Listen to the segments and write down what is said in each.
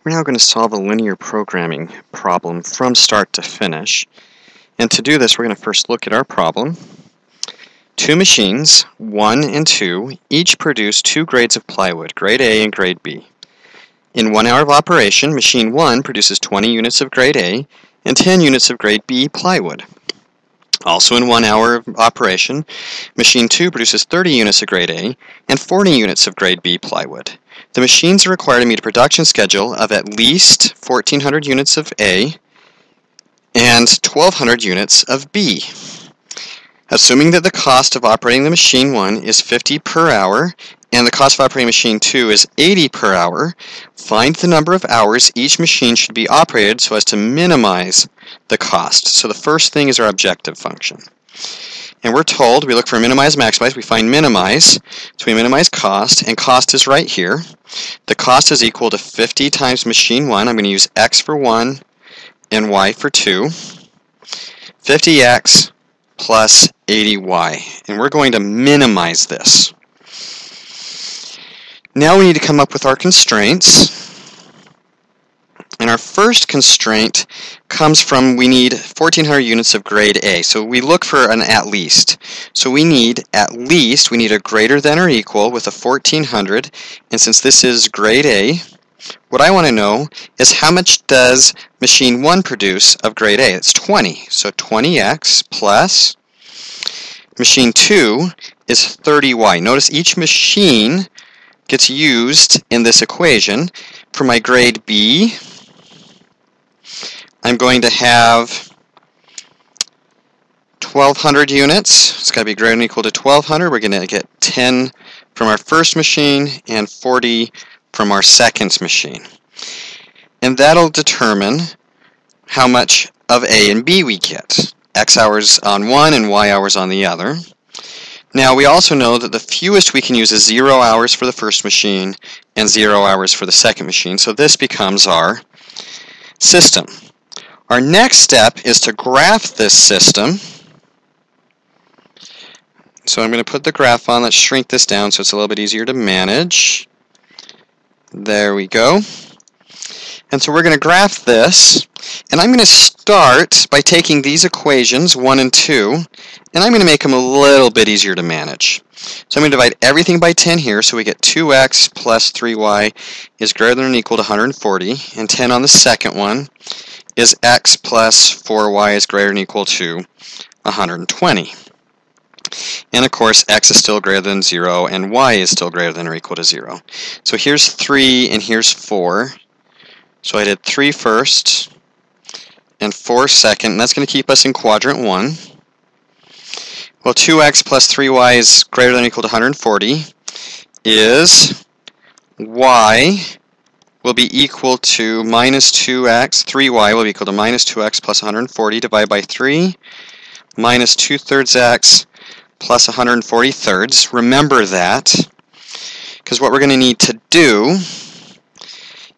We're now going to solve a linear programming problem from start to finish. And to do this, we're going to first look at our problem. Two machines, 1 and 2, each produce 2 grades of plywood, grade A and grade B. In 1 hour of operation, machine 1 produces 20 units of grade A and 10 units of grade B plywood. Also in 1 hour of operation, machine 2 produces 30 units of grade A and 40 units of grade B plywood. The machines are required to meet a production schedule of at least 1,400 units of A and 1,200 units of B. Assuming that the cost of operating the machine 1 is 50 per hour and the cost of operating machine 2 is 80 per hour, find the number of hours each machine should be operated so as to minimize the cost. So the first thing is our objective function. And we're told we look for minimize, maximize. We find minimize, so we minimize cost, and cost is right here. The cost is equal to 50 times machine 1. I'm going to use x for 1 and y for 2. 50x plus 80y. And we're going to minimize this. Now we need to come up with our constraints. And our first constraint comes from we need 1,400 units of grade A. So we look for an at least. So we need a greater than or equal with a 1,400. And since this is grade A, what I want to know is how much does machine 1 produce of grade A? It's 20. So 20x plus machine 2 is 30y. Notice each machine gets used in this equation. For my grade B, I'm going to have 1,200 units. It's got to be greater than or equal to 1,200. We're going to get 10 from our first machine and 40 from our second machine. And that'll determine how much of A and B we get. X hours on one and Y hours on the other. Now we also know that the fewest we can use is 0 hours for the first machine and 0 hours for the second machine. So this becomes our system. Our next step is to graph this system. So I'm going to put the graph on. Let's shrink this down so it's a little bit easier to manage. There we go. And so we're going to graph this. And I'm going to start by taking these equations, 1 and 2, and I'm going to make them a little bit easier to manage. So I'm going to divide everything by 10 here, so we get 2x plus 3y is greater than or equal to 140, and 10 on the second one is x plus 4y is greater than or equal to 120. And of course, x is still greater than 0, and y is still greater than or equal to 0. So here's 3 and here's 4. So I did 3 first and 4 second, and that's going to keep us in quadrant 1. Well, 2x plus 3y is greater than or equal to 140 is y will be equal to minus 2x, 3y will be equal to minus 2x plus 140 divided by 3 minus 2/3 x plus 140 thirds. Remember that, because what we're going to need to do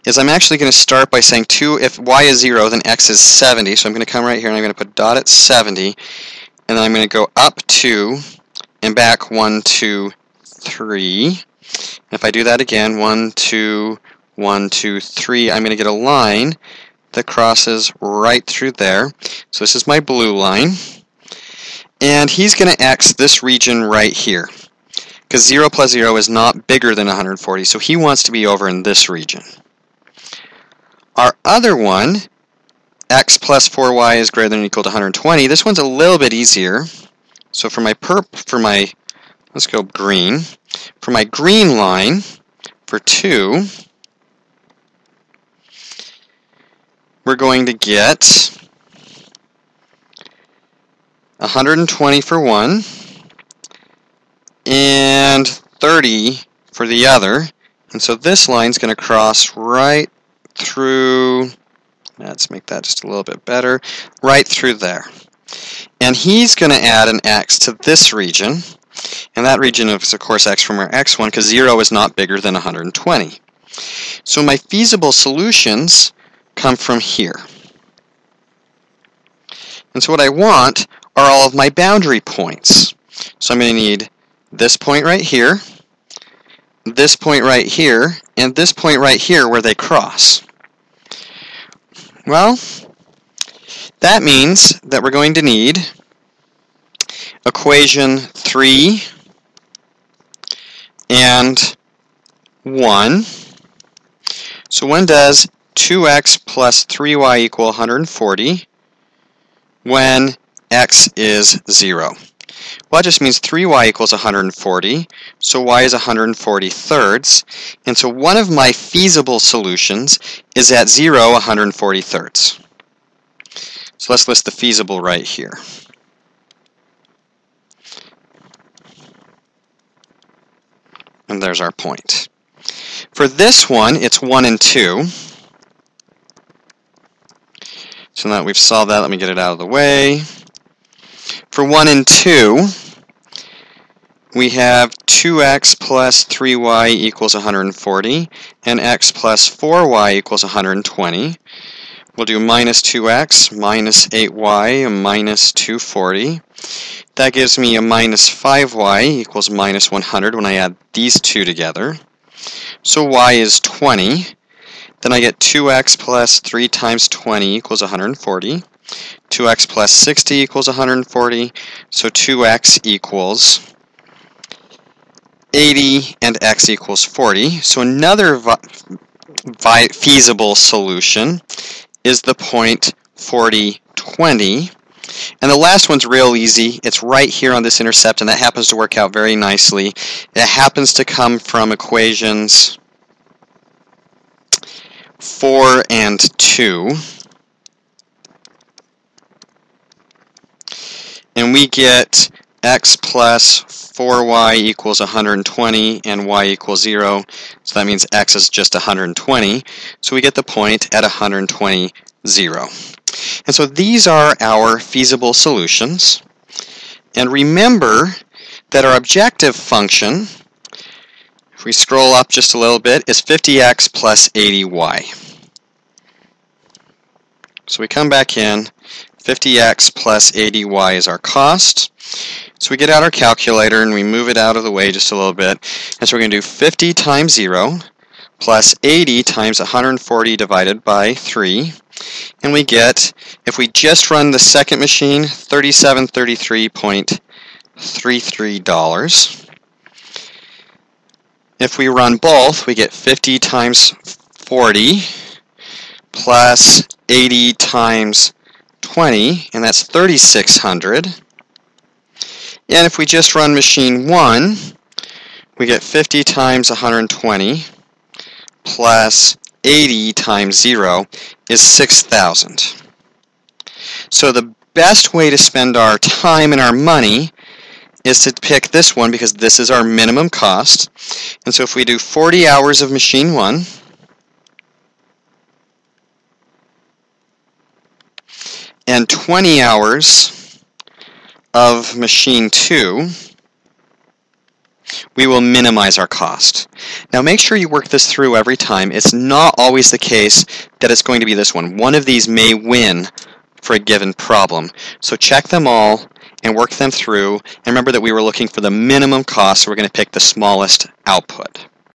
is I'm actually going to start by saying 2, if y is 0, then x is 70. So I'm going to come right here and I'm going to put dot at 70. And then I'm going to go up 2 and back 1, 2, 3. And if I do that again, 1, 2, 1, 2, 3, I'm going to get a line that crosses right through there. So this is my blue line. And he's going to x this region right here, because 0 plus 0 is not bigger than 140, so he wants to be over in this region. Our other one, x plus 4y is greater than or equal to 120. This one's a little bit easier. So for my let's go green. For my green line, for 2, we're going to get 120 for one and 30 for the other. And so this line's going to cross right through, let's make that just a little bit better, right through there. And he's going to add an x to this region, and that region is of course x from our x1, because 0 is not bigger than 120. So my feasible solutions come from here. And so what I want are all of my boundary points. So I'm going to need this point right here, this point right here, and this point right here where they cross. Well, that means that we're going to need equation 3 and 1. So when does 2x plus 3y equal 140 when x is 0? Well, that just means 3y equals 140, so y is 140 thirds. And so one of my feasible solutions is at 0, 140 thirds. So let's list the feasible right here. And there's our point. For this one, it's 1 and 2. So now that we've solved that, let me get it out of the way. For 1 and 2, we have 2x plus 3y equals 140, and x plus 4y equals 120. We'll do minus 2x, minus 8y, and minus 240. That gives me a minus 5y equals minus 100 when I add these two together. So y is 20. Then I get 2x plus 3 times 20 equals 140. 2x plus 60 equals 140. So 2x equals 80 and x equals 40. So another feasible solution is the point 40, 20. And the last one's real easy. It's right here on this intercept, and that happens to work out very nicely. It happens to come from equations 4 and 2. And we get x plus 4y equals 120 and y equals 0. So that means x is just 120. So we get the point at 120, 0. And so these are our feasible solutions. And remember that our objective function, if we scroll up just a little bit, is 50x plus 80y. So we come back in, 50x plus 80y is our cost. So we get out our calculator and we move it out of the way just a little bit. And so we're going to do 50 times 0 plus 80 times 140 divided by 3. And we get, if we just run the second machine, $3733.33. If we run both, we get 50 times 40 plus 80 times 20, and that's 3,600. And if we just run machine 1, we get 50 times 120 plus 80 times 0 is 6,000. So the best way to spend our time and our money is to pick this one because this is our minimum cost. And so if we do 40 hours of machine 1, and 20 hours of machine 2, we will minimize our cost. Now make sure you work this through every time. It's not always the case that it's going to be this one. One of these may win for a given problem. So check them all and work them through. And remember that we were looking for the minimum cost, so we're going to pick the smallest output.